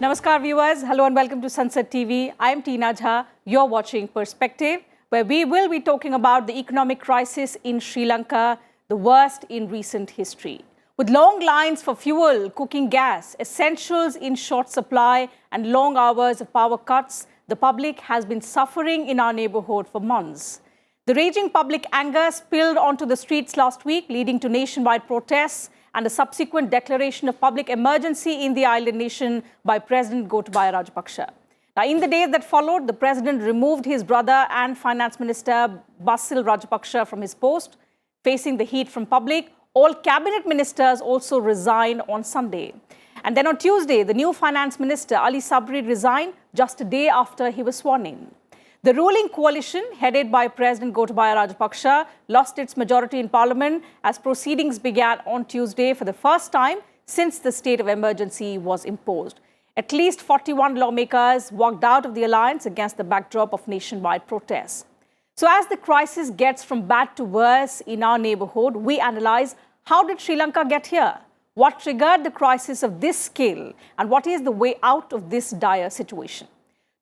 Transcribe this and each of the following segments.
Namaskar viewers, hello and welcome to Sansad TV. I am Tina Jha, you're watching Perspective, where we will be talking about the economic crisis in Sri Lanka, the worst in recent history. With long lines for fuel, cooking gas, essentials in short supply and long hours of power cuts, the public has been suffering in our neighborhood for months. The raging public anger spilled onto the streets last week, leading to nationwide protests and a subsequent declaration of public emergency in the island nation by President Gotabaya Rajapaksa. Now, in the days that followed, the president removed his brother and Finance Minister Basil Rajapaksa from his post. Facing the heat from public, all cabinet ministers also resigned on Sunday. And then on Tuesday, the new Finance Minister Ali Sabry resigned just a day after he was sworn in. The ruling coalition, headed by President Gotabaya Rajapaksa, lost its majority in parliament as proceedings began on Tuesday for the first time since the state of emergency was imposed. At least 41 lawmakers walked out of the alliance against the backdrop of nationwide protests. So as the crisis gets from bad to worse in our neighborhood, we analyze, how did Sri Lanka get here? What triggered the crisis of this scale? And what is the way out of this dire situation?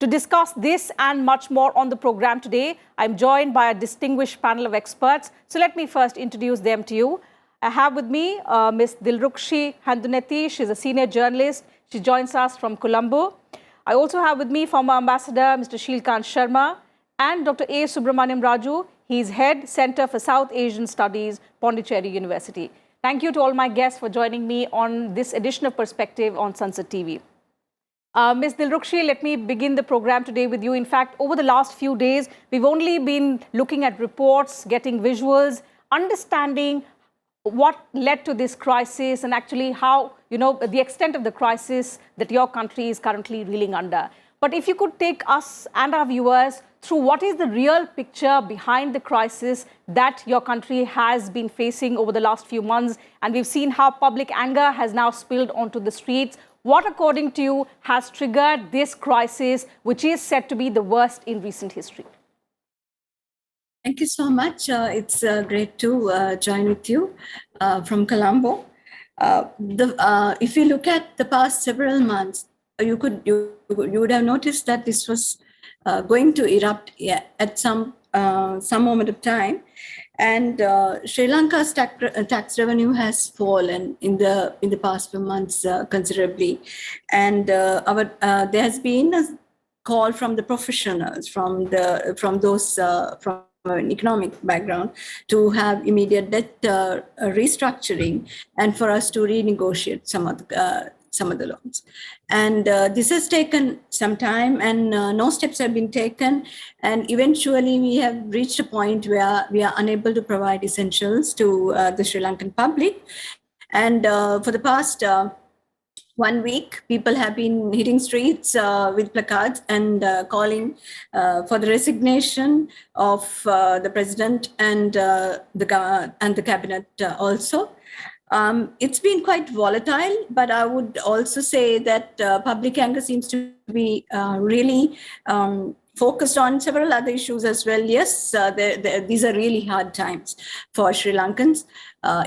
To discuss this and much more on the program today, I'm joined by a distinguished panel of experts. So let me first introduce them to you. I have with me Ms. Dilrukshi Handuneti. She's a senior journalist. She joins us from Colombo. I also have with me former Ambassador Mr. Shilkant Sharma and Dr. A. Subramaniam Raju. He's head Center for South Asian Studies, Pondicherry University. Thank you to all my guests for joining me on this edition of Perspective on Sansad TV. Ms. Dilrukshi, let me begin the program today with you. In fact, over the last few days, we've only been looking at reports, getting visuals, understanding what led to this crisis and actually how, the extent of the crisis that your country is currently reeling under. But if you could take us and our viewers through what is the real picture behind the crisis that your country has been facing over the last few months, and we've seen how public anger has now spilled onto the streets. What, according to you, has triggered this crisis, which is said to be the worst in recent history? Thank you so much. It's great to join with you from Colombo. If you look at the past several months, you would have noticed that this was going to erupt at some moment of time. And Sri Lanka's tax revenue has fallen in the past few months considerably, and there has been a call from the professionals, from those from an economic background, to have immediate debt restructuring and for us to renegotiate some of the loans. And this has taken some time, and no steps have been taken. And eventually we have reached a point where we are unable to provide essentials to the Sri Lankan public. And for the past 1 week, people have been hitting streets with placards and calling for the resignation of the president and the cabinet also. It's been quite volatile, but I would also say that public anger seems to be really focused on several other issues as well. Yes, these are really hard times for Sri Lankans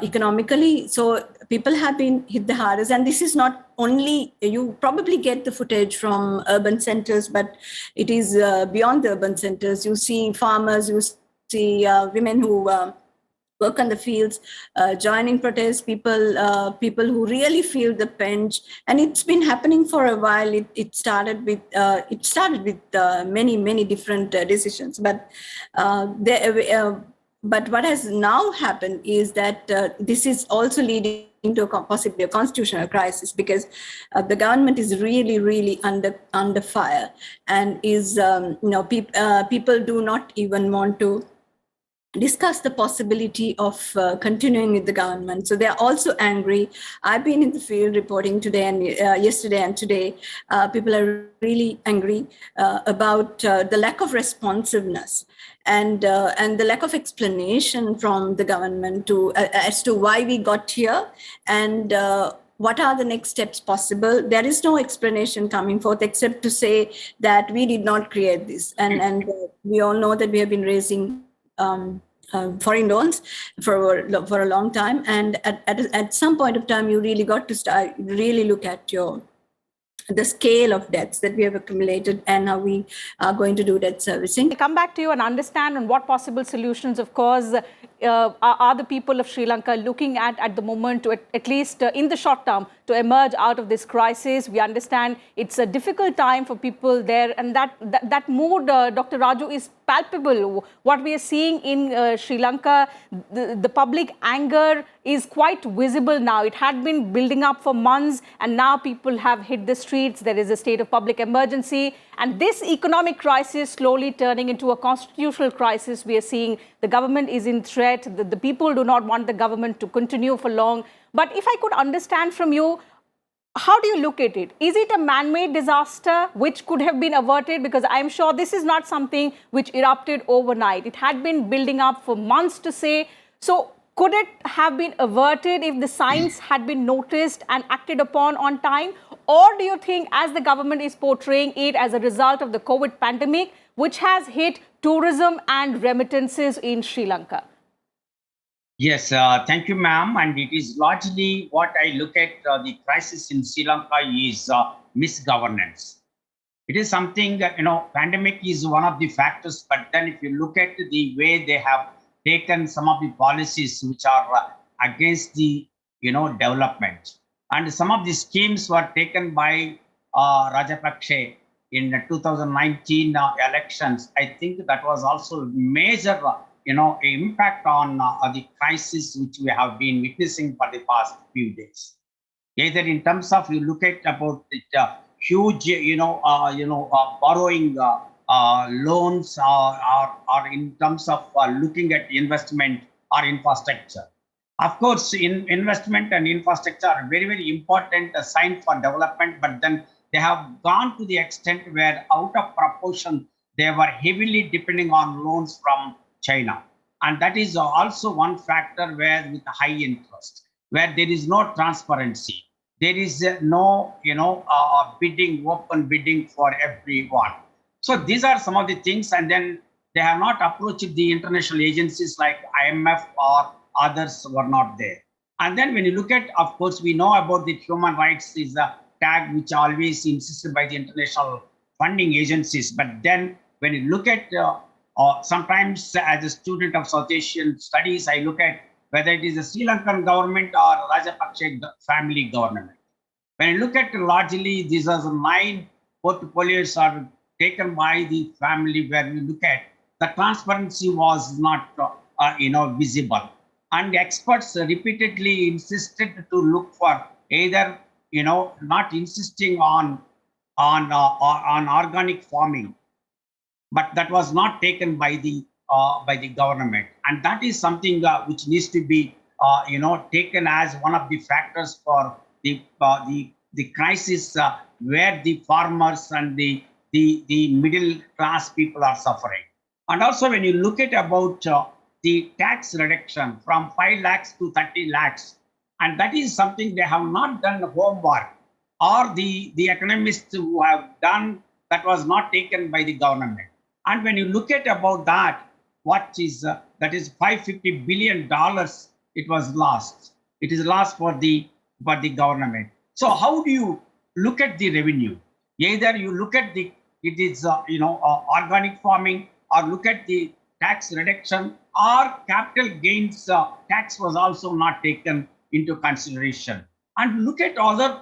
economically. So people have been hit the hardest. And this is not only, you probably get the footage from urban centers, but it is beyond the urban centers. You see farmers, you see women who work on the fields, joining protests, people who really feel the pinch, and it's been happening for a while. It started with many different decisions, but what has now happened is that this is also leading to possibly a constitutional crisis, because the government is really under fire, and is people do not even want to discuss the possibility of continuing with the government. So they are also angry. I've been in the field reporting today and yesterday and today. People are really angry about the lack of responsiveness and the lack of explanation from the government as to why we got here and what are the next steps possible. There is no explanation coming forth except to say that we did not create this. And we all know that we have been raising foreign loans for a long time, and at some point of time you really got to start really look at your the scale of debts that we have accumulated and how we are going to do debt servicing. I'll come back to you and understand on what possible solutions, of course, are the people of Sri Lanka looking at the moment, to at least in the short term, to emerge out of this crisis. We understand it's a difficult time for people there, and that mood, Dr. Raju, is palpable. What we are seeing in Sri Lanka, the public anger is quite visible now. It had been building up for months, and now people have hit the streets. There is a state of public emergency, and this economic crisis slowly turning into a constitutional crisis. We are seeing the government is in threat. The people do not want the government to continue for long. But if I could understand from you, how do you look at it? Is it a man-made disaster which could have been averted? Because I'm sure this is not something which erupted overnight. It had been building up for months, to say. So could it have been averted if the signs had been noticed and acted upon on time? Or do you think, as the government is portraying it, as a result of the COVID pandemic, which has hit tourism and remittances in Sri Lanka? Yes, thank you, ma'am. And it is largely what I look at the crisis in Sri Lanka is misgovernance. It is something that, pandemic is one of the factors, but then if you look at the way they have taken some of the policies which are against the, development. And some of the schemes were taken by Rajapaksa in 2019 elections. I think that was also major impact on the crisis which we have been witnessing for the past few days. Either in terms of you look at about the huge, borrowing loans, or in terms of looking at investment or infrastructure. Of course, investment and infrastructure are very, very important sign for development, but then they have gone to the extent where out of proportion, they were heavily depending on loans from China. And that is also one factor where with high interest, where there is no transparency. There is no, open bidding for everyone. So these are some of the things. And then they have not approached the international agencies like IMF or others were not there. And then when you look at, of course, we know about the human rights is a tag which always insisted by the international funding agencies. But then when you look at sometimes as a student of South Asian studies, I look at whether it is the Sri Lankan government or Rajapaksa family government. When you look at largely, these are the 9 portfolios are taken by the family where we look at the transparency was not, visible. And experts repeatedly insisted to look for either, not insisting on organic farming, but that was not taken by the government, and that is something which needs to be taken as one of the factors for the crisis where the farmers and the middle class people are suffering. And also when you look at about the tax reduction from 5 lakhs to 30 lakhs, and that is something they have not done homework, or the economists who have done that was not taken by the government. And when you look at about that, what is that is $550 billion, it was lost. It is lost for the government. So how do you look at the revenue? Either you look at it is organic farming, or look at the tax reduction, or capital gains tax was also not taken into consideration. And look at other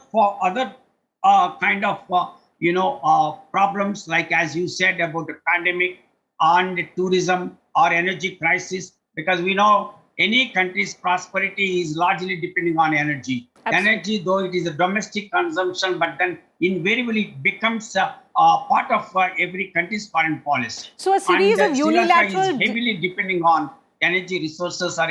kind of problems, like as you said about the pandemic and tourism or energy crisis, because we know any country's prosperity is largely depending on energy. Absolutely. Energy, though it is a domestic consumption, but then invariably becomes a part of every country's foreign policy. So a series of unilateral... Sri Lanka is heavily depending on energy resources or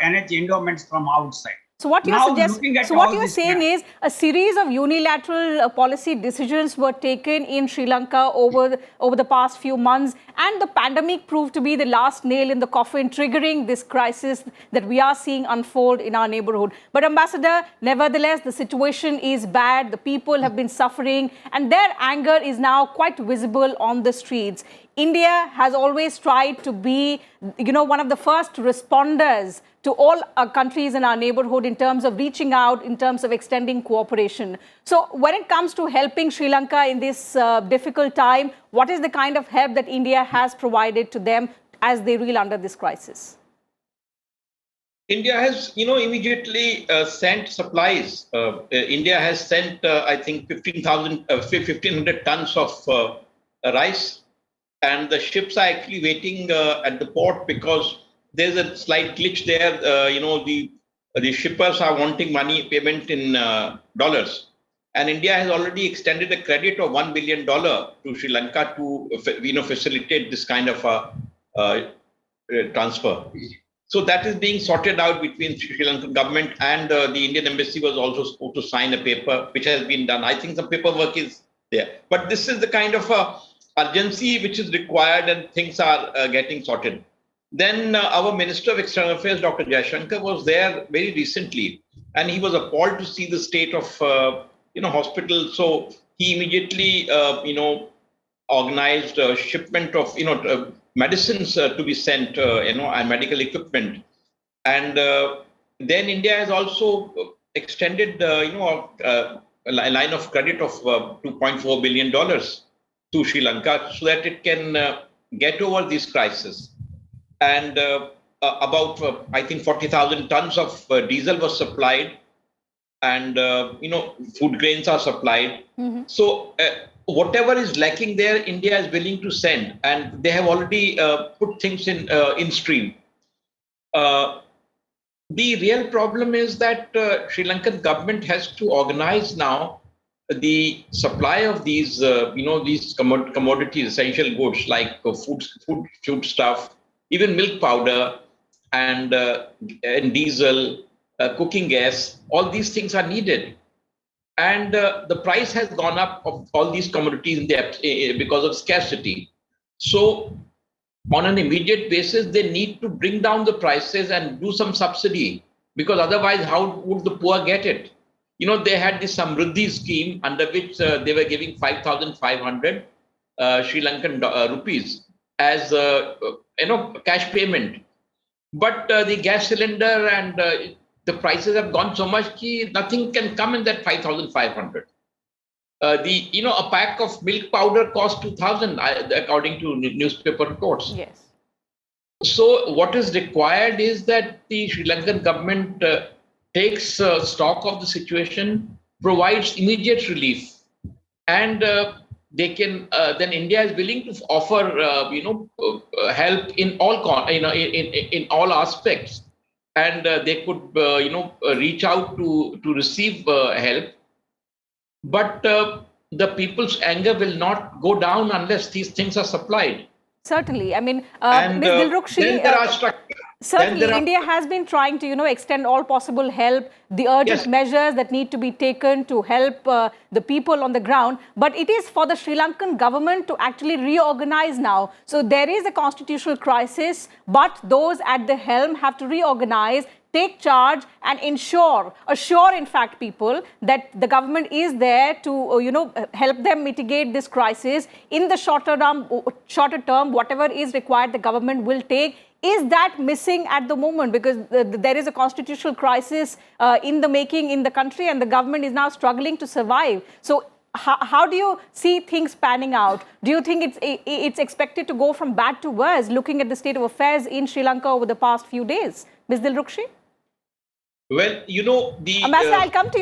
energy endowments from outside. So what you're saying is a series of unilateral policy decisions were taken in Sri Lanka over the past few months, and the pandemic proved to be the last nail in the coffin, triggering this crisis that we are seeing unfold in our neighborhood. But Ambassador, nevertheless, the situation is bad. The people have been suffering, and their anger is now quite visible on the streets. India has always tried to be, one of the first responders to all our countries in our neighborhood in terms of reaching out, in terms of extending cooperation. So when it comes to helping Sri Lanka in this difficult time, what is the kind of help that India has provided to them as they reel under this crisis? India has, immediately sent supplies. India has sent, I think, 1,500 tons of rice, and the ships are actually waiting at the port because there's a slight glitch there. The shippers are wanting money payment in dollars, and India has already extended a credit of $1 billion to Sri Lanka to, facilitate this kind of transfer. So that is being sorted out between Sri Lankan government, and the Indian embassy was also supposed to sign a paper, which has been done. I think some paperwork is there. But this is the kind of urgency which is required, and things are getting sorted. Then our Minister of External Affairs, Dr. Jaishankar, was there very recently, and he was appalled to see the state of hospital. So he immediately organized a shipment of medicines to be sent, and medical equipment. And then India has also extended, a line of credit of $2.4 billion to Sri Lanka so that it can get over this crisis. And about, I think, 40,000 tons of diesel was supplied, and, food grains are supplied. Mm-hmm. So whatever is lacking there, India is willing to send, and they have already put things in stream. The real problem is that Sri Lankan government has to organize now the supply of these, these commodities, essential goods like food stuff, even milk powder and diesel, cooking gas. All these things are needed. And the price has gone up of all these commodities because of scarcity. So on an immediate basis, they need to bring down the prices and do some subsidy, because otherwise, how would the poor get it? They had this Samruddhi scheme under which they were giving 5,500 Sri Lankan rupees as cash payment. But the gas cylinder and the prices have gone so much that nothing can come in that 5,500. A pack of milk powder costs 2,000, according to newspaper reports. Yes. So what is required is that the Sri Lankan government takes stock of the situation, provides immediate relief, and they can. Then India is willing to offer, help in all in all aspects. And they could, reach out to receive help. But the people's anger will not go down unless these things are supplied. Certainly. I mean, Ms. Dilrukshi, certainly India has been trying to, extend all possible help, the urgent measures that need to be taken to help the people on the ground. But it is for the Sri Lankan government to actually reorganize now. So there is a constitutional crisis, but those at the helm have to reorganize, take charge, and assure in fact people that the government is there to help them mitigate this crisis in the shorter term. Whatever is required, the government will take. Is that missing at the moment? Because there is a constitutional crisis in the making in the country, and the government is now struggling to survive. So how do you see things panning out? Do you think it's expected to go from bad to worse, looking at the state of affairs in Sri Lanka over the past few days? Ms. Dilrukshi? Well, Masse, I'll come to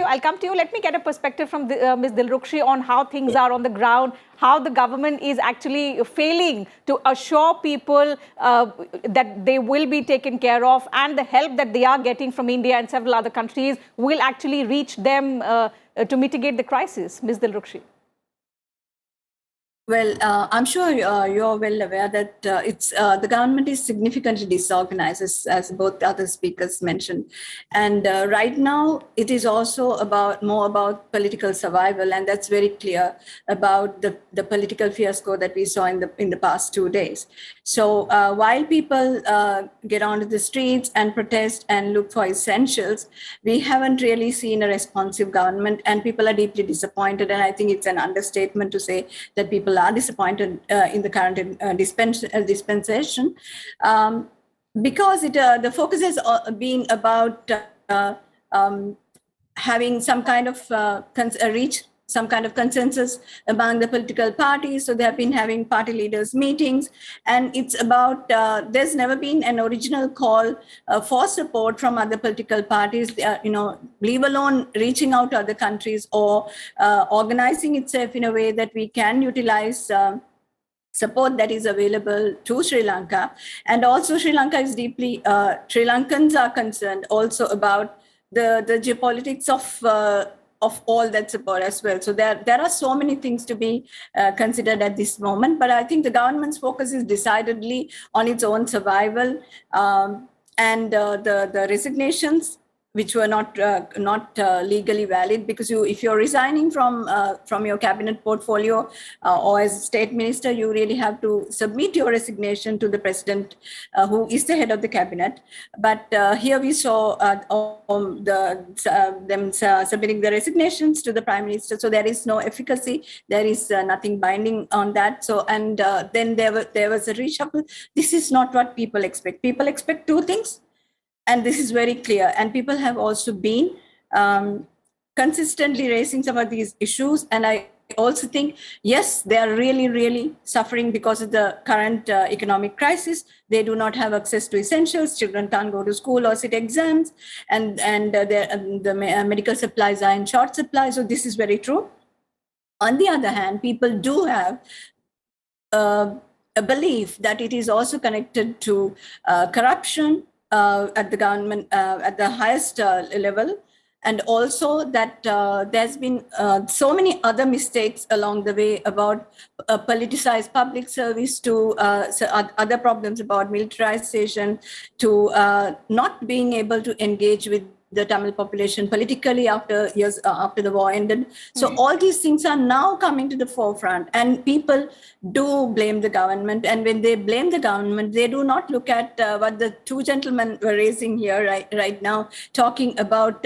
you. Let me get a perspective from Ms. Dilrukshi on how things are on the ground, how the government is actually failing to assure people that they will be taken care of, and the help that they are getting from India and several other countries will actually reach them to mitigate the crisis. Ms. Dilrukshi. Well, I'm sure you're well aware that the government is significantly disorganized, as both other speakers mentioned. And right now, it is also more about political survival, and that's very clear about the political fiasco that we saw in the past 2 days. So while people get onto the streets and protest and look for essentials, we haven't really seen a responsive government, and people are deeply disappointed. And I think it's an understatement to say that people people are disappointed in the current dispensation, because the focus has been about having some kind of reach some kind of consensus among the political parties. So they have been having party leaders meetings, and it's about, there's never been an original call for support from other political parties, leave alone reaching out to other countries or organizing itself in a way that we can utilize support that is available to Sri Lanka. And also Sri Lanka is deeply, Sri Lankans are concerned also about the geopolitics of all that support as well. So there are so many things to be considered at this moment, but I think the government's focus is decidedly on its own survival, and the resignations which were not legally valid, because if you're resigning from your cabinet portfolio or as state minister, you really have to submit your resignation to the president, who is the head of the cabinet. But here we saw them submitting the resignations to the prime minister. So there is no efficacy. There is nothing binding on that. So then there was a reshuffle. This is not what people expect. People expect two things. And this is very clear. And people have also been consistently raising some of these issues. And I also think, yes, they are really, really suffering because of the current economic crisis. They do not have access to essentials. Children can't go to school or sit exams. And the medical supplies are in short supply. So this is very true. On the other hand, people do have a belief that it is also connected to corruption, at the government, at the highest level, and also that there's been so many other mistakes along the way about politicized public service, to other problems about militarization, to not being able to engage with the Tamil population politically after the war ended. So all these things are now coming to the forefront, and people do blame the government. And when they blame the government, they do not look at what the two gentlemen were raising here right now, talking about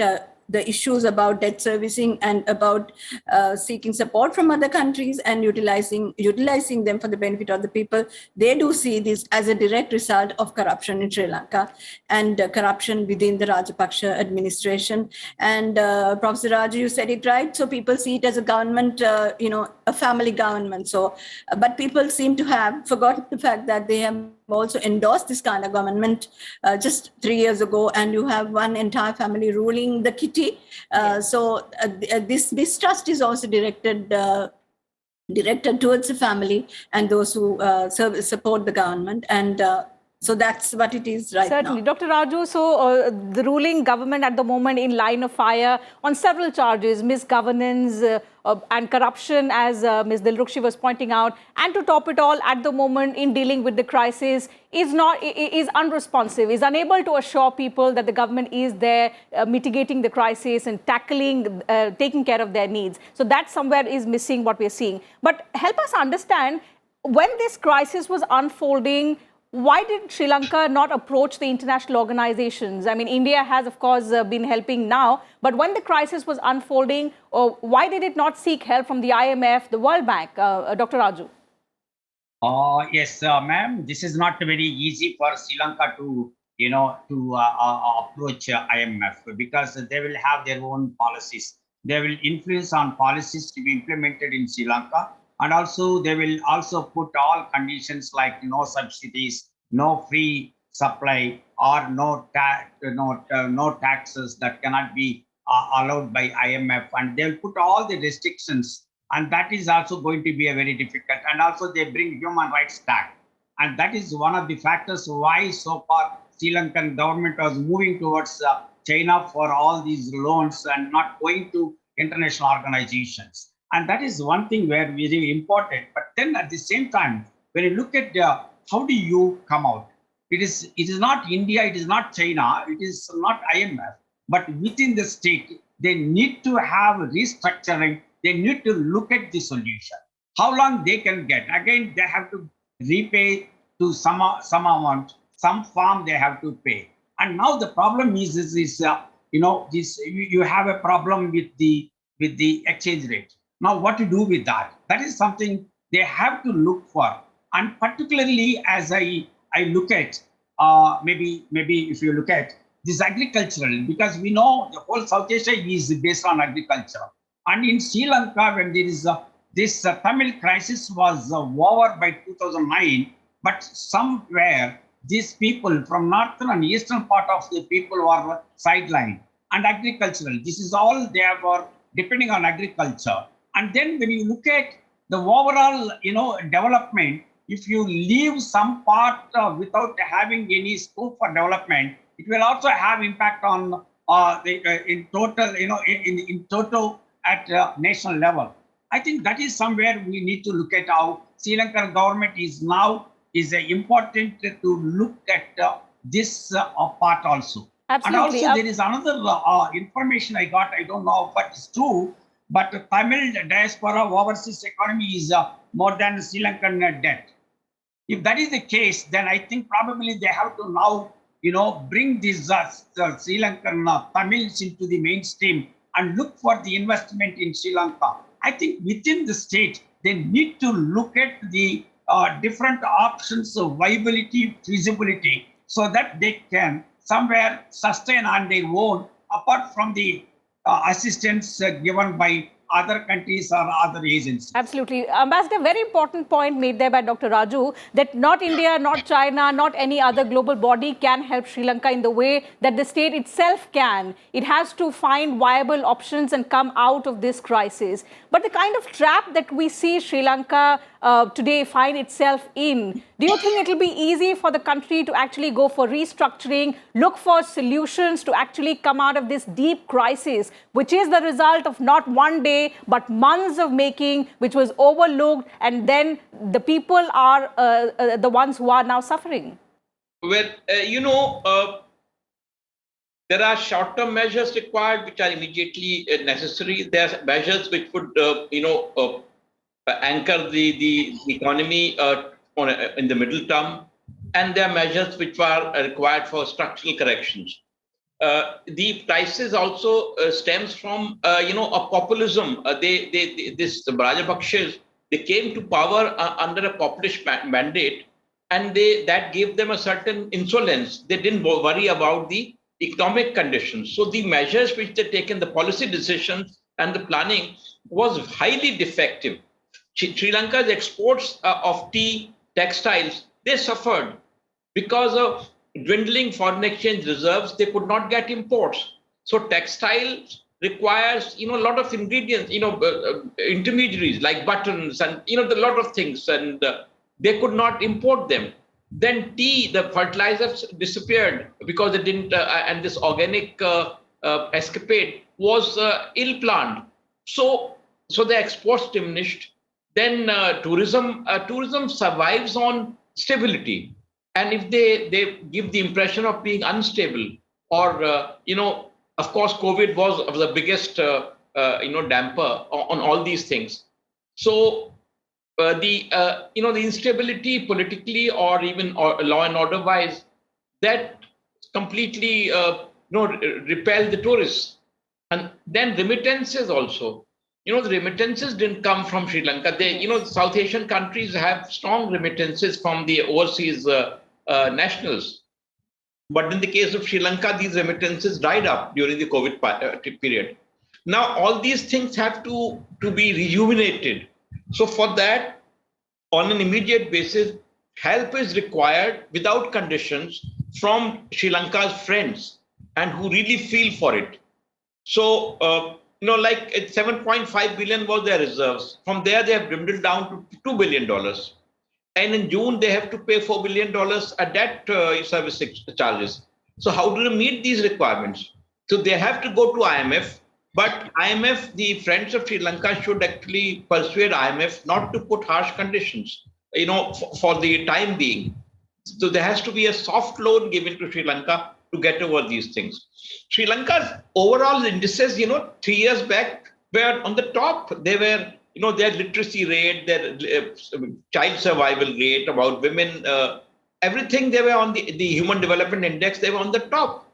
the issues about debt servicing and about seeking support from other countries and utilizing them for the benefit of the people. They do see this as a direct result of corruption in Sri Lanka and corruption within the Rajapaksa administration. And Professor Raju, you said it right. So people see it as a government, a family government. So, but people seem to have forgotten the fact that they have also endorsed this kind of government just 3 years ago, and you have one entire family ruling the kitty. So this mistrust is also directed towards the family and those who support the government. And so that's what it is right Certainly. now. Dr. Raju, so the ruling government at the moment in line of fire on several charges, misgovernance and corruption, as Ms. Dilrukshi was pointing out, and to top it all, at the moment in dealing with the crisis, is unresponsive, is unable to assure people that the government is there mitigating the crisis and taking care of their needs. So that somewhere is missing what we're seeing. But help us understand, when this crisis was unfolding, why did Sri Lanka not approach the international organizations? I mean, India has, of course, been helping now. But when the crisis was unfolding, why did it not seek help from the IMF, the World Bank? Dr. Raju. Yes, ma'am. This is not very easy for Sri Lanka to, approach IMF, because they will have their own policies. They will influence on policies to be implemented in Sri Lanka. And also, they will also put all conditions like no subsidies, no free supply, or no taxes that cannot be allowed by IMF. And they will put all the restrictions. And that is also going to be a very difficult. And also, they bring human rights back. And that is one of the factors why so far Sri Lankan government was moving towards China for all these loans and not going to international organizations. And that is one thing where very important. But then at the same time, when you look at how do you come out? It is not India, it is not China, it is not IMF, but within the state, they need to have restructuring. They need to look at the solution. How long they can get? Again, they have to repay to some amount, some farm they have to pay. And now the problem is you have a problem with the exchange rate. Now, what to do with that? That is something they have to look for. And particularly as I look at, maybe if you look at this agricultural, because we know the whole South Asia is based on agriculture. And in Sri Lanka, when there is this Tamil crisis was over by 2009, but somewhere these people from northern and eastern part of the people were sidelined. And agricultural, this is all they were depending on agriculture. And then when you look at the overall, development, if you leave some part without having any scope for development, it will also have impact on in total, in total at national level. I think that is somewhere we need to look at how Sri Lankan government is important to look at this part also. Absolutely. And also there is another information I got, I don't know if it's true, but Tamil diaspora overseas economy is more than Sri Lankan debt. If that is the case, then I think probably they have to now, bring these Sri Lankan Tamils into the mainstream and look for the investment in Sri Lanka. I think within the state, they need to look at the different options of viability, feasibility, so that they can somewhere sustain on their own, apart from the assistance given by other countries or other agencies. Absolutely. Ambassador, very important point made there by Dr. Raju, that not India, not China, not any other global body can help Sri Lanka in the way that the state itself can. It has to find viable options and come out of this crisis. But the kind of trap that we see Sri Lanka today find itself in, do you think it will be easy for the country to actually go for restructuring, look for solutions to actually come out of this deep crisis, which is the result of not one day, but months of making, which was overlooked, and then the people are the ones who are now suffering? Well, there are short-term measures required which are immediately necessary. There are measures which would, anchor the economy in the middle term, and there are measures which are required for structural corrections. The crisis also stems from, a populism. This Rajapakshas, they came to power under a populist mandate, and that gave them a certain insolence. They didn't worry about the economic conditions. So the measures which they taken, the policy decisions and the planning was highly defective. Sri Lanka's exports of tea, textiles, they suffered because of dwindling foreign exchange reserves. They could not get imports. So textiles requires, a lot of ingredients, intermediaries like buttons and, a lot of things, and they could not import them. Then tea, the fertilizers disappeared because they didn't, and this organic escapade was ill-planned. So the exports diminished. Then tourism survives on stability. And if they give the impression of being unstable, or, of course, COVID was the biggest, damper on all these things. So the instability politically or even law and order wise, that completely, repelled the tourists. And then remittances also. The remittances didn't come from Sri Lanka. South Asian countries have strong remittances from the overseas nationals. But in the case of Sri Lanka, these remittances dried up during the COVID period. Now, all these things have to be rejuvenated. So for that, on an immediate basis, help is required without conditions from Sri Lanka's friends and who really feel for it. So, like 7.5 billion was their reserves. From there, they have dwindled down to $2 billion. And in June, they have to pay $4 billion at debt service charges. So how do they meet these requirements? So they have to go to IMF. But IMF, the friends of Sri Lanka should actually persuade IMF not to put harsh conditions, for the time being. So there has to be a soft loan given to Sri Lanka to get over these things. Sri Lanka's overall indices, 3 years back were on the top. They were, their literacy rate, their child survival rate, about women, everything, they were on the Human Development Index, they were on the top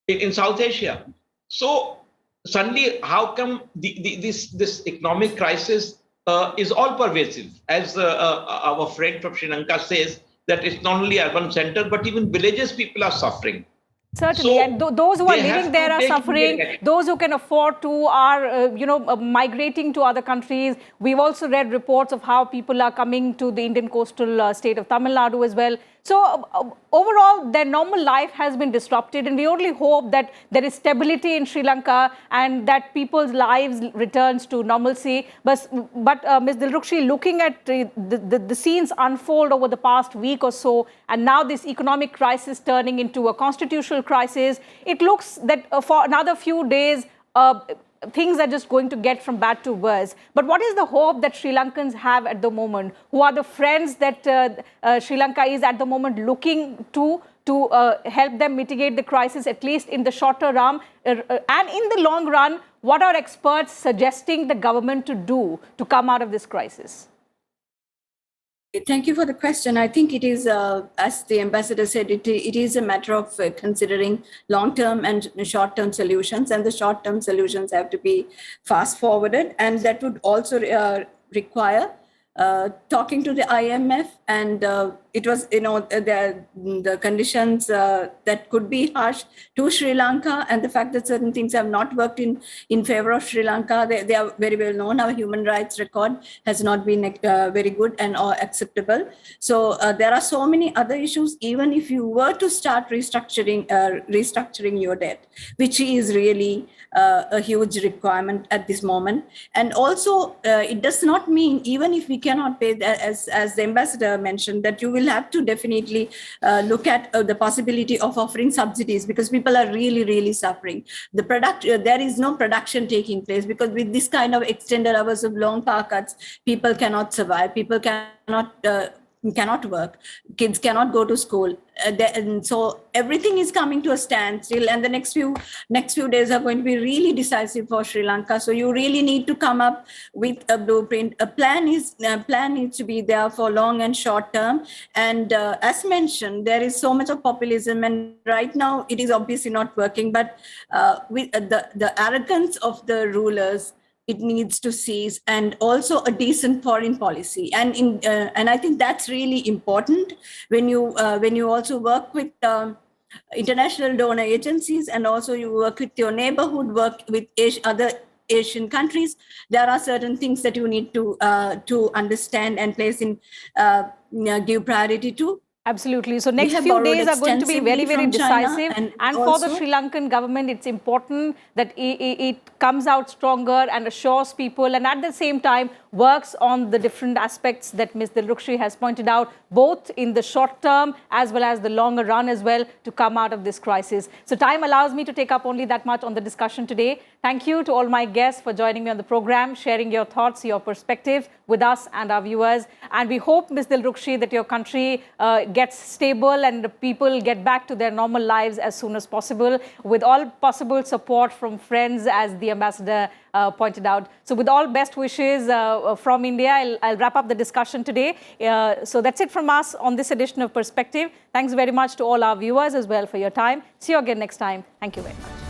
in South Asia. So suddenly, how come this economic crisis is all pervasive. As our friend from Sri Lanka says, that it's not only urban center, but even villages, people are suffering. Certainly, So and those who are they have living to there are take suffering. immediate action. Those who can afford to are, migrating to other countries. We've also read reports of how people are coming to the Indian coastal state of Tamil Nadu as well. So overall, their normal life has been disrupted, and we only hope that there is stability in Sri Lanka and that people's lives returns to normalcy. But Ms. Dilrukshi, looking at the scenes unfold over the past week or so, and now this economic crisis turning into a constitutional crisis, it looks that for another few days, things are just going to get from bad to worse. But what is the hope that Sri Lankans have at the moment? Who are the friends that Sri Lanka is at the moment looking to help them mitigate the crisis, at least in the shorter run? And in the long run, what are experts suggesting the government to do to come out of this crisis? Thank you for the question. I think it is, as the ambassador said, it is a matter of considering long-term and short-term solutions, and the short-term solutions have to be fast-forwarded, and that would also require talking to the IMF, and it was, the conditions that could be harsh to Sri Lanka, and the fact that certain things have not worked in favor of Sri Lanka. They are very well known. Our human rights record has not been very good and or acceptable. So there are so many other issues. Even if you were to start restructuring your debt, which is really a huge requirement at this moment, and also it does not mean, even if we cannot pay, as the ambassador mentioned, that you will have to definitely look at the possibility of offering subsidies, because people are really suffering. There is no production taking place, because with this kind of extended hours of long power cuts, people cannot survive. People cannot work, kids cannot go to school, and so everything is coming to a standstill, and the next few days are going to be really decisive for Sri Lanka. So you really need to come up with a blueprint. A plan needs to be there for long and short term, and as mentioned, there is so much of populism, and right now it is obviously not working, but with the arrogance of the rulers, it needs to cease, and also a decent foreign policy. And I think that's really important when you also work with international donor agencies, and also you work with your neighborhood, work with other Asian countries. There are certain things that you need to understand and place in give priority to. Absolutely. So next few days are going to be very decisive. And for the Sri Lankan government, it's important that it comes out stronger and assures people, and at the same time works on the different aspects that Ms. Dilrukshi has pointed out, both in the short term as well as the longer run as well, to come out of this crisis. So time allows me to take up only that much on the discussion today. Thank you to all my guests for joining me on the program, sharing your thoughts, your perspectives with us and our viewers. And we hope, Ms. Dilrukshi, that your country gets stable and the people get back to their normal lives as soon as possible, with all possible support from friends, as the ambassador pointed out. So with all best wishes from India, I'll wrap up the discussion today. So that's it from us on this edition of Perspective. Thanks very much to all our viewers as well for your time. See you again next time. Thank you very much.